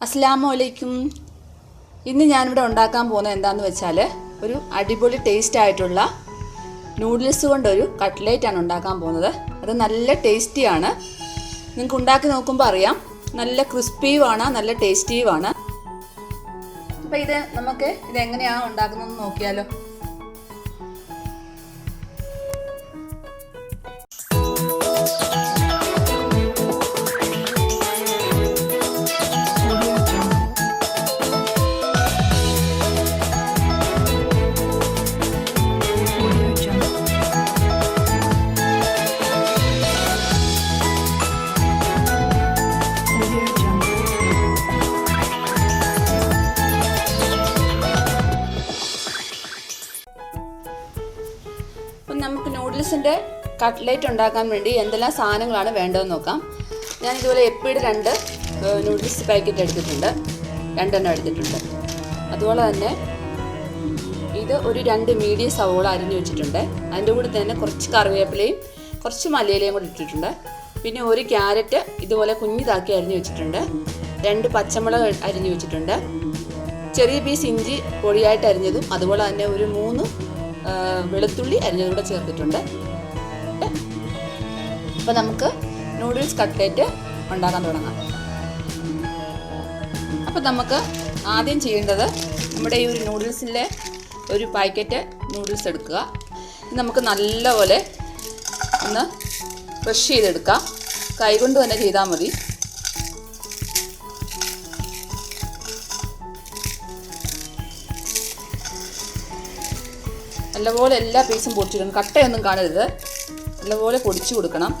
അസ്സലാമു അലൈക്കും. ഇന്ന് ഞാനിവിടെ ഉണ്ടാക്കാൻ പോകുന്നത് എന്താണെന്ന് വെച്ചാൽ ഒരു അടിപൊളി ടേസ്റ്റ് ആയിട്ടുള്ള നൂഡിൽസ് കൊണ്ടൊരു കട്ട്ലേറ്റാണ് ഉണ്ടാക്കാൻ പോകുന്നത്. അത് നല്ല ടേസ്റ്റിയാണ്. നിങ്ങൾക്ക് ഉണ്ടാക്കി നോക്കുമ്പോൾ അറിയാം, നല്ല ക്രിസ്പിയുമാണ്, നല്ല ടേസ്റ്റിയുമാണ്. അപ്പോൾ നമുക്ക് ഇതെങ്ങനെയാണ് ഉണ്ടാക്കുന്നതെന്ന് നോക്കിയാലോ. നമുക്ക് നൂഡിൽസിൻ്റെ കട്ട്ലേറ്റ് ഉണ്ടാക്കാൻ വേണ്ടി എന്തെല്ലാം സാധനങ്ങളാണ് വേണ്ടതെന്ന് നോക്കാം. ഞാൻ ഇതുപോലെ എപ്പിയുടെ 2 നൂഡിൽസ് പാക്കറ്റ് എടുത്തിട്ടുണ്ട്, 2 എണ്ണം എടുത്തിട്ടുണ്ട്. അതുപോലെ തന്നെ ഇത് ഒരു 2 മീഡിയം സവോള അരിഞ്ഞു വെച്ചിട്ടുണ്ട്. അതിൻ്റെ കൂടെ തന്നെ കുറച്ച് കറിവേപ്പിലയും കുറച്ച് മല്ലിയിലയും കൂടി ഇട്ടിട്ടുണ്ട്. പിന്നെ ഒരു ക്യാരറ്റ് ഇതുപോലെ കുഞ്ഞിതാക്കി അരിഞ്ഞു വെച്ചിട്ടുണ്ട്. 2 പച്ചമുളക് അരിഞ്ഞു വെച്ചിട്ടുണ്ട്. ചെറിയ പീസ് ഇഞ്ചി പൊടിയായിട്ട് അരിഞ്ഞതും അതുപോലെ തന്നെ ഒരു 3 വെളുത്തുള്ളി അരിഞ്ഞതും കൂടെ ചേർത്തിട്ടുണ്ട്. അപ്പോൾ നമുക്ക് നൂഡിൽസ് കട്ട്ലേറ്റ് ഉണ്ടാക്കാൻ തുടങ്ങാം. അപ്പോൾ നമുക്ക് ആദ്യം ചെയ്യേണ്ടത് നമ്മുടെ ഈ ഒരു നൂഡിൽസിൻ്റെ ഒരു പാക്കറ്റ് നൂഡിൽസ് എടുക്കുക. നമുക്ക് നല്ലപോലെ ഒന്ന് ക്രഷ് ചെയ്തെടുക്കാം. കൈകൊണ്ട് തന്നെ ചെയ്താൽ മതി. നല്ലപോലെ എല്ലാ പീസും പൊടിച്ചിടണം, കട്ടയൊന്നും കാണരുത്. നല്ലപോലെ പൊടിച്ചു കൊടുക്കണം.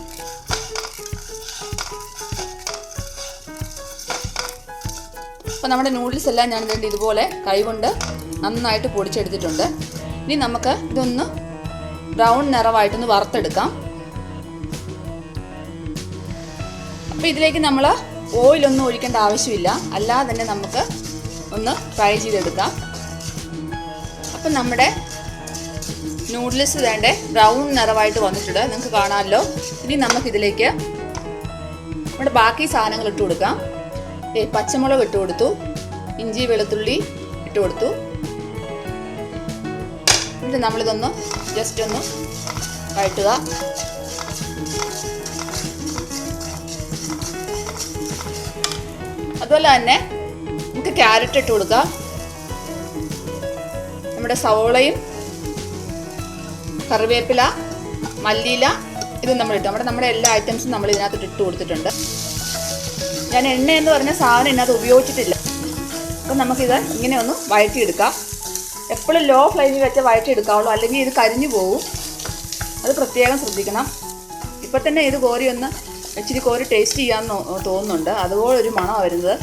അപ്പോൾ നമ്മുടെ നൂഡിൽസ് എല്ലാം ഞാൻ ഇതുപോലെ കൈകൊണ്ട് നന്നായിട്ട് പൊടിച്ചെടുത്തിട്ടുണ്ട്. ഇനി നമുക്ക് ഇതൊന്ന് ബ്രൗൺ നിറമായിട്ടൊന്ന് വറുത്തെടുക്കാം. അപ്പോൾ ഇതിലേക്ക് നമ്മൾ ഓയിലൊന്നും ഒഴിക്കേണ്ട ആവശ്യമില്ല, അല്ലാതെ തന്നെ നമുക്ക് ഒന്ന് ഫ്രൈ ചെയ്തെടുക്കാം. അപ്പം നമ്മുടെ നൂഡിൽസ് വേണ്ട ബ്രൗൺ നിറമായിട്ട് വന്നിട്ടുണ്ട്, നിങ്ങൾക്ക് കാണാമല്ലോ. ഇനി നമുക്കിതിലേക്ക് നമ്മുടെ ബാക്കി സാധനങ്ങൾ ഇട്ട് കൊടുക്കാം. പച്ചമുളക് ഇട്ട് കൊടുത്തു, ഇഞ്ചി വെളുത്തുള്ളി ഇട്ട് കൊടുത്തു. എന്നിട്ട് നമ്മളിതൊന്ന് ജസ്റ്റ് ഒന്ന് വഴറ്റുക. അതുപോലെ തന്നെ നമുക്ക് ക്യാരറ്റ് ഇട്ട് കൊടുക്കാം. നമ്മുടെ സവോളയും കറിവേപ്പില മല്ലിയില ഇതും നമ്മളിട്ടു. നമ്മുടെ എല്ലാ ഐറ്റംസും നമ്മൾ ഇതിനകത്ത് ഇട്ട് കൊടുത്തിട്ടുണ്ട്. ഞാൻ എണ്ണ എന്ന് പറഞ്ഞ സാധനം ഇതിനകത്ത് ഉപയോഗിച്ചിട്ടില്ല. അപ്പം നമുക്കിത് ഇങ്ങനെ ഒന്ന് വഴറ്റിയെടുക്കാം. എപ്പോഴും ലോ ഫ്ലെയിമിൽ വെച്ച് വഴറ്റിയെടുക്കാവുള്ളൂ, അല്ലെങ്കിൽ ഇത് കരിഞ്ഞു പോകും. അത് പ്രത്യേകം ശ്രദ്ധിക്കണം. ഇപ്പം തന്നെ ഇത് ഇച്ചിരി കോരി ടേസ്റ്റ് ചെയ്യാൻ തോന്നുന്നുണ്ട്, അതുപോലെ ഒരു മണമാണ് വരുന്നത്.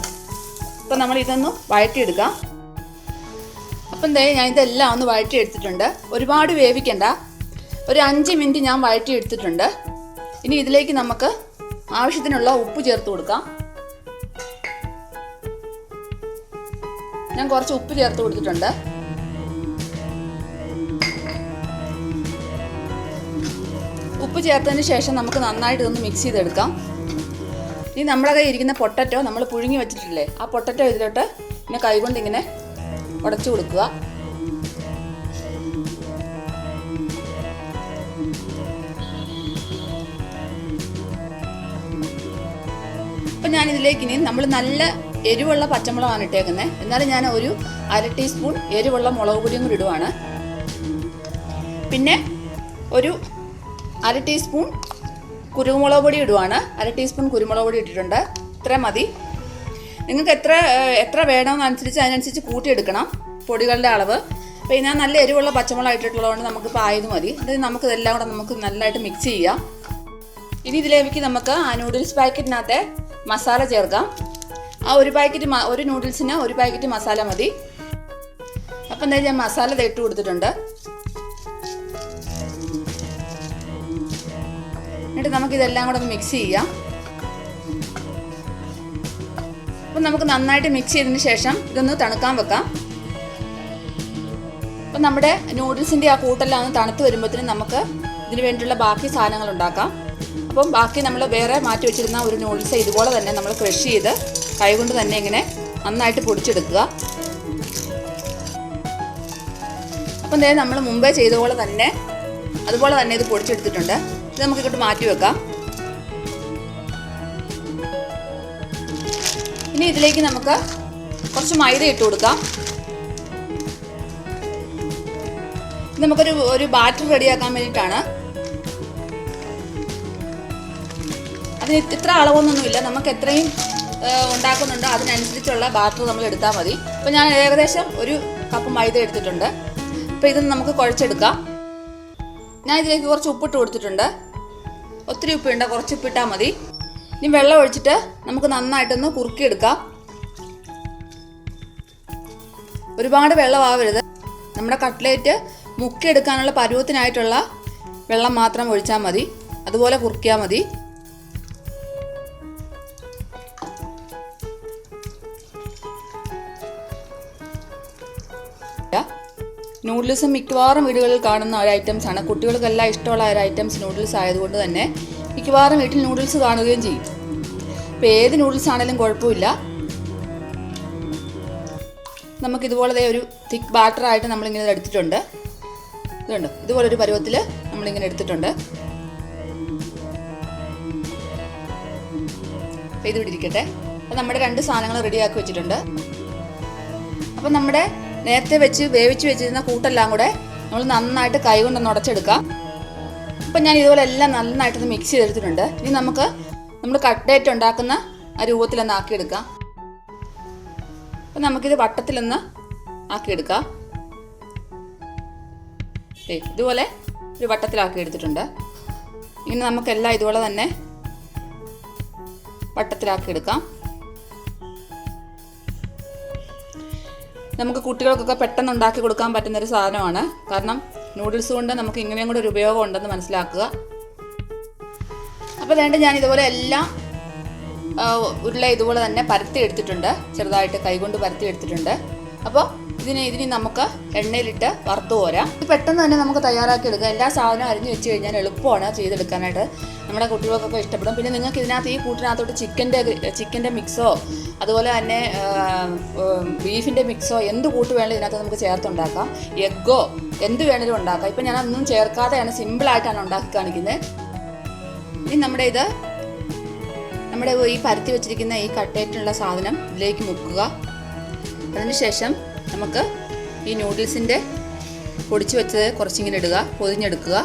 അപ്പം നമ്മൾ ഇതൊന്ന് വഴറ്റിയെടുക്കാം. അപ്പം ഞാൻ ഇതെല്ലാം ഒന്ന് വഴറ്റിയെടുത്തിട്ടുണ്ട്. ഒരുപാട് വേവിക്കണ്ട, ഒരു 5 മിനിറ്റ് ഞാൻ വഴറ്റിയെടുത്തിട്ടുണ്ട്. ഇനി ഇതിലേക്ക് നമുക്ക് ആവശ്യത്തിനുള്ള ഉപ്പ് ചേർത്ത് കൊടുക്കാം. ഞാൻ കുറച്ച് ഉപ്പ് ചേർത്ത് കൊടുത്തിട്ടുണ്ട്. ഉപ്പ് ചേർത്തതിന് ശേഷം നമുക്ക് നന്നായിട്ട് ഇതൊന്ന് മിക്സ് ചെയ്തെടുക്കാം. ഇനി നമ്മുടെ കയ്യിൽ ഇരിക്കുന്ന പൊട്ടറ്റോ നമ്മൾ പുഴുങ്ങി വെച്ചിട്ടില്ലേ, ആ പൊട്ടറ്റോ ഇതിലോട്ട് ഇങ്ങനെ കൈകൊണ്ട് ഇങ്ങനെ ഉടച്ചു കൊടുക്കുക. അപ്പം ഞാനിതിലേക്ക് ഇനി നമ്മൾ നല്ല എരിവുള്ള പച്ചമുളകാണ് ഇട്ടേക്കുന്നത്. എന്നാലും ഞാൻ ഒരു 1/2 ടീസ്പൂൺ എരിവുള്ള മുളക് പൊടിയും കൂടി ഇടുവാണ്. പിന്നെ ഒരു 1/2 ടീസ്പൂൺ കുരുമുളക് പൊടി ഇടുവാണ്. 1/2 ടീസ്പൂൺ കുരുമുളക് പൊടി ഇട്ടിട്ടുണ്ട്. ഇത്ര മതി. നിങ്ങൾക്ക് എത്ര വേണമെന്നനുസരിച്ച് അതിനനുസരിച്ച് കൂട്ടിയെടുക്കണം പൊടികളുടെ അളവ്. അപ്പോൾ ഞാൻ നല്ല എരിവുള്ള പച്ചമുളക് ഇട്ടിട്ടുള്ളതുകൊണ്ട് നമുക്കിപ്പോൾ ആയത് മതി. അത് നമുക്കിതെല്ലാം കൂടെ നമുക്ക് നല്ലതായിട്ട് മിക്സ് ചെയ്യാം. ഇനി ഇതിലേക്ക് നമുക്ക് ആ നൂഡിൽസ് പാക്കറ്റിനകത്തെ മസാല ചേർക്കാം. ആ ഒരു നൂഡിൽസിന് 1 പാക്കറ്റ് മസാല മതി. അപ്പം എന്തായാലും ഞാൻ മസാല ഇട്ട് കൊടുത്തിട്ടുണ്ട്. എന്നിട്ട് നമുക്കിതെല്ലാം കൂടെ ഒന്ന് മിക്സ് ചെയ്യാം. അപ്പം നമുക്ക് നന്നായിട്ട് മിക്സ് ചെയ്തതിന് ശേഷം ഇതൊന്ന് തണുക്കാൻ വെക്കാം. അപ്പം നമ്മുടെ നൂഡിൽസിൻ്റെ ആ കൂട്ടെല്ലാം ഒന്ന് തണുത്ത് വരുമ്പോഴത്തേനും നമുക്ക് ഇതിന് വേണ്ടിയുള്ള ബാക്കി സാധനങ്ങൾ ഉണ്ടാക്കാം. അപ്പം ബാക്കി നമ്മൾ വേറെ മാറ്റി വെച്ചിരുന്ന ഒരു നൂഡിൽസ് ഇതുപോലെ തന്നെ നമ്മൾ ക്രഷ് ചെയ്ത് കൈകൊണ്ട് തന്നെ ഇങ്ങനെ നന്നായിട്ട് പൊടിച്ചെടുക്കുക. അപ്പം എന്തായാലും നമ്മൾ മുമ്പേ ചെയ്ത പോലെ തന്നെ അതുപോലെ തന്നെ ഇത് പൊടിച്ചെടുത്തിട്ടുണ്ട്. ഇത് നമുക്ക് ഇങ്ങോട്ട് മാറ്റി വെക്കാം. ഇനി ഇതിലേക്ക് നമുക്ക് കുറച്ച് മൈദ ഇട്ട് കൊടുക്കാം. നമുക്കൊരു ബാറ്റർ റെഡിയാക്കാൻ വേണ്ടിയിട്ടാണ്. അതിന് ഇത്ര അളവൊന്നുമില്ല, നമുക്ക് എത്രയും ഉണ്ടാക്കുന്നുണ്ടോ അതിനനുസരിച്ചുള്ള ബാറ്റർ നമ്മൾ എടുത്താൽ മതി. അപ്പോൾ ഞാൻ ഏകദേശം 1 കപ്പ് മൈദ എടുത്തിട്ടുണ്ട്. അപ്പോൾ ഇത് നമുക്ക് കുഴച്ചെടുക്കാം. ഞാൻ ഇതിലേക്ക് കുറച്ച് ഉപ്പിട്ട് കൊടുത്തിട്ടുണ്ട്. ഒത്തിരി ഉപ്പിടണ്ട, കുറച്ച് ഉപ്പിട്ടാൽ മതി. ഇനി വെള്ളം ഒഴിച്ചിട്ട് നമുക്ക് നന്നായിട്ടൊന്ന് കുറുക്കിയെടുക്കാം. ഒരുപാട് വെള്ളം ആവരുത്. നമ്മുടെ കട്ട്ലേറ്റ് മുക്കിയെടുക്കാനുള്ള പരുവത്തിനായിട്ടുള്ള വെള്ളം മാത്രം ഒഴിച്ചാൽ മതി. അതുപോലെ കുറുക്കിയാൽ മതി. നൂഡിൽസ് മിക്കവാറും വീടുകളിൽ കാണുന്ന ഒരു ഐറ്റംസാണ്. കുട്ടികൾക്കെല്ലാം ഇഷ്ടമുള്ള ഒരു ഐറ്റംസ് നൂഡിൽസ് ആയതുകൊണ്ട് തന്നെ മിക്കവാറും വീട്ടിൽ നൂഡിൽസ് കാണുകയും ചെയ്യും. ഇപ്പോൾ ഏത് നൂഡിൽസ് ആണെങ്കിലും കുഴപ്പമില്ല. നമുക്കിതുപോലെ ഒരു തിക്ക് ബാറ്ററായിട്ട് നമ്മളിങ്ങനെ എടുത്തിട്ടുണ്ട്. ഇതുണ്ട്, ഇതുപോലൊരു പരുവത്തിൽ നമ്മളിങ്ങനെ എടുത്തിട്ടുണ്ട്. അപ്പോൾ ഇത് ഇവിടെ ഇരിക്കട്ടെ. അപ്പോൾ നമ്മുടെ 2 സാധനങ്ങൾ റെഡിയാക്കി വെച്ചിട്ടുണ്ട്. അപ്പം നമ്മുടെ നേരത്തെ വേവിച്ച് വെച്ചിരുന്ന കൂട്ടെല്ലാം കൂടെ നമ്മൾ നന്നായിട്ട് കൈ കൊണ്ടൊന്ന് ഉടച്ചെടുക്കാം. അപ്പം ഞാൻ ഇതുപോലെ എല്ലാം നന്നായിട്ടൊന്ന് മിക്സ് ചെയ്തെടുത്തിട്ടുണ്ട്. ഇനി നമ്മൾ കട്ട്ലേറ്റ് ഉണ്ടാക്കുന്ന ആ രൂപത്തിലൊന്ന് ആക്കിയെടുക്കാം. അപ്പം നമുക്കിത് വട്ടത്തിലൊന്ന് ആക്കിയെടുക്കാം. ഇതുപോലെ ഒരു വട്ടത്തിലാക്കി എടുത്തിട്ടുണ്ട്. ഇനി നമുക്കെല്ലാം ഇതുപോലെ തന്നെ വട്ടത്തിലാക്കിയെടുക്കാം. നമുക്ക് കുട്ടികൾക്കൊക്കെ പെട്ടെന്ന് ഉണ്ടാക്കി കൊടുക്കാൻ പറ്റുന്നൊരു സാധനമാണ്. കാരണം നൂഡിൽസ് കൊണ്ട് നമുക്ക് ഇങ്ങനെയും കൂടെ ഒരു ഉപയോഗം ഉണ്ടെന്ന് മനസ്സിലാക്കുക. അപ്പോൾ അതുകൊണ്ട് ഞാൻ ഇതുപോലെ എല്ലാം ഉരുള ഇതുപോലെ തന്നെ പരത്തി എടുത്തിട്ടുണ്ട്. ചെറുതായിട്ട് കൈകൊണ്ട് പരത്തി എടുത്തിട്ടുണ്ട്. അപ്പോൾ ഇതിനി നമുക്ക് എണ്ണയിലിട്ട് വറുത്ത് പോരാം. ഇത് പെട്ടെന്ന് തന്നെ നമുക്ക് തയ്യാറാക്കി എടുക്കാം. എല്ലാ സാധനവും അരിഞ്ഞ് വെച്ച് കഴിഞ്ഞാൽ എളുപ്പമാണ് ചെയ്തെടുക്കാനായിട്ട്. നമ്മുടെ കുട്ടികൾക്കൊക്കെ ഇഷ്ടപ്പെടും. പിന്നെ നിങ്ങൾക്ക് ഇതിനകത്ത് ഈ കൂട്ടിനകത്തോട്ട് ചിക്കൻ്റെ മിക്സോ അതുപോലെ തന്നെ ബീഫിൻ്റെ മിക്സോ എന്ത് കൂട്ട് വേണമെങ്കിലും ഇതിനകത്ത് നമുക്ക് ചേർത്തുണ്ടാക്കാം. എഗ്ഗോ എന്ത് വേണമെങ്കിലും ഉണ്ടാക്കാം. ഇപ്പം ഞാൻ ഒന്നും ചേർക്കാതെയാണ്, സിമ്പിളായിട്ടാണ് ഉണ്ടാക്കി കാണിക്കുന്നത്. ഇനി നമ്മുടെ ഈ പരത്തി വെച്ചിരിക്കുന്ന ഈ കട്ട്ലേറ്റിനുള്ള സാധനം ഇതിലേക്ക് മുക്കുക. അതിനുശേഷം നമുക്ക് ഈ നൂഡിൽസിൻ്റെ പൊടിച്ച് വെച്ചത് കുറച്ചിങ്ങനെ ഇടുക, പൊതിഞ്ഞെടുക്കുക.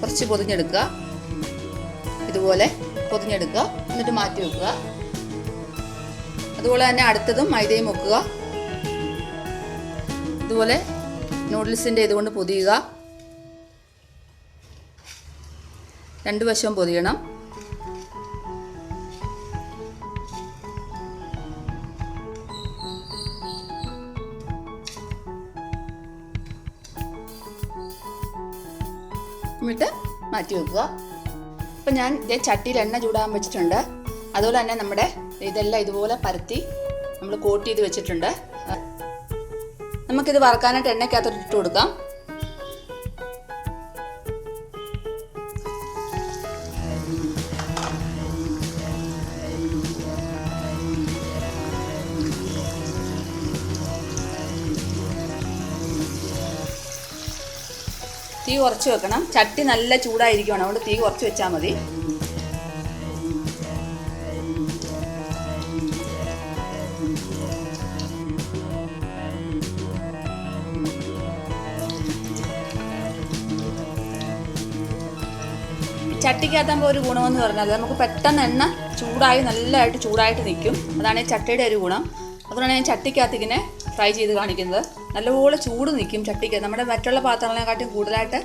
കുറച്ച് പൊതിഞ്ഞെടുക്കുക. ഇതുപോലെ പൊതിഞ്ഞെടുക്കുക. എന്നിട്ട് മാറ്റി വെക്കുക. അതുപോലെ തന്നെ അടുത്തതും മൈദയും വെക്കുക. ഇതുപോലെ നൂഡിൽസിൻ്റെ ഇതുകൊണ്ട് പൊതിയുക. 2 വശവും പൊതിയണം. എന്നിട്ട് മാറ്റി വെക്കുക. അപ്പം ഞാൻ ചട്ടിയിൽ എണ്ണ ചൂടാൻ വെച്ചിട്ടുണ്ട്. അതുപോലെ തന്നെ നമ്മുടെ ഇതെല്ലാം ഇതുപോലെ പരത്തി നമ്മൾ കോട്ട് ചെയ്ത് വെച്ചിട്ടുണ്ട്. നമുക്കിത് വറക്കാനായിട്ട് എണ്ണയ്ക്കകത്തോട്ട് ഇട്ട് കൊടുക്കാം. തീ കുറച്ച് വെക്കണം. ചട്ടി നല്ല ചൂടായിരിക്കണം. അതുകൊണ്ട് തീ കുറച്ച് വെച്ചാൽ മതി. ചട്ടിക്കകത്താകുമ്പോൾ ഒരു ഗുണമെന്ന് പറഞ്ഞാൽ നമുക്ക് പെട്ടെന്ന് എണ്ണ നല്ലതായിട്ട് ചൂടായിട്ട് നിൽക്കും. അതാണ് ഈ ചട്ടിയുടെ ഒരു ഗുണം. അതുകൊണ്ടാണ് ഞാൻ ചട്ടിക്കകത്ത് ഇങ്ങനെ ഫ്രൈ ചെയ്ത് കാണിക്കുന്നത്. നല്ലപോലെ ചൂട് നിൽക്കും ചട്ടിക്ക്. നമ്മുടെ മറ്റുള്ള പാത്രങ്ങളെക്കാട്ടും കൂടുതലായിട്ട്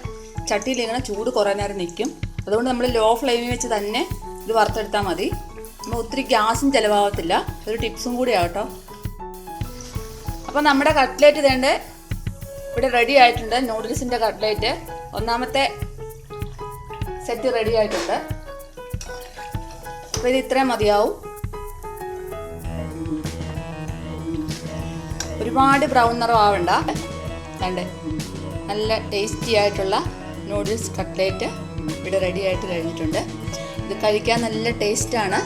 ചട്ടിയിൽ ഇങ്ങനെ ചൂട് കുറേ നേരം നിൽക്കും. അതുകൊണ്ട് നമ്മൾ ലോ ഫ്ലെയിമിൽ വെച്ച് തന്നെ ഇത് വറുത്തെടുത്താൽ മതി. നമ്മൾ ഒത്തിരി ഗ്യാസും ചിലവാകത്തില്ല. ഒരു ടിപ്സും കൂടിയാണ് കേട്ടോ. അപ്പോൾ നമ്മുടെ കട്ട്ലേറ്റ് ഇതേണ്ട ഇവിടെ റെഡി ആയിട്ടുണ്ട്. നൂഡിൽസിൻ്റെ കട്ട്ലേറ്റ് ഒന്നാമത്തെ സെറ്റ് റെഡി ആയിട്ടുണ്ട്. അപ്പോൾ ഇത് ഇത്രയും മതിയാവും. ഒരുപാട് ബ്രൗൺ നിറം ആവണ്ട. കണ്ടേ നല്ല ടേസ്റ്റി ആയിട്ടുള്ള നൂഡിൽസ് കട്ട്ലേറ്റ് ഇവിടെ റെഡി ആയിട്ട് കഴിഞ്ഞിട്ടുണ്ട്. ഇത് കഴിക്കാൻ നല്ല ടേസ്റ്റാണ്.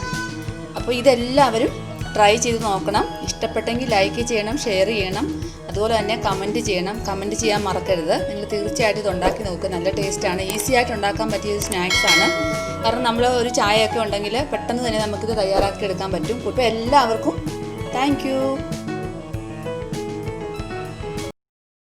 അപ്പോൾ ഇതെല്ലാവരും ട്രൈ ചെയ്ത് നോക്കണം. ഇഷ്ടപ്പെട്ടെങ്കിൽ ലൈക്ക് ചെയ്യണം, ഷെയർ ചെയ്യണം, അതുപോലെ തന്നെ കമൻറ്റ് ചെയ്യണം. കമൻറ്റ് ചെയ്യാൻ മറക്കരുത്. നിങ്ങൾ തീർച്ചയായിട്ടും ഇത് ഉണ്ടാക്കി നോക്കുക. നല്ല ടേസ്റ്റാണ്. ഈസി ആയിട്ട് ഉണ്ടാക്കാൻ പറ്റിയ സ്നാക്സാണ്. കാരണം നമ്മൾ ഒരു ചായയൊക്കെ ഉണ്ടെങ്കിൽ പെട്ടെന്ന് തന്നെ നമുക്കിത് തയ്യാറാക്കി എടുക്കാൻ പറ്റും. അപ്പോൾ എല്ലാവർക്കും താങ്ക് യു.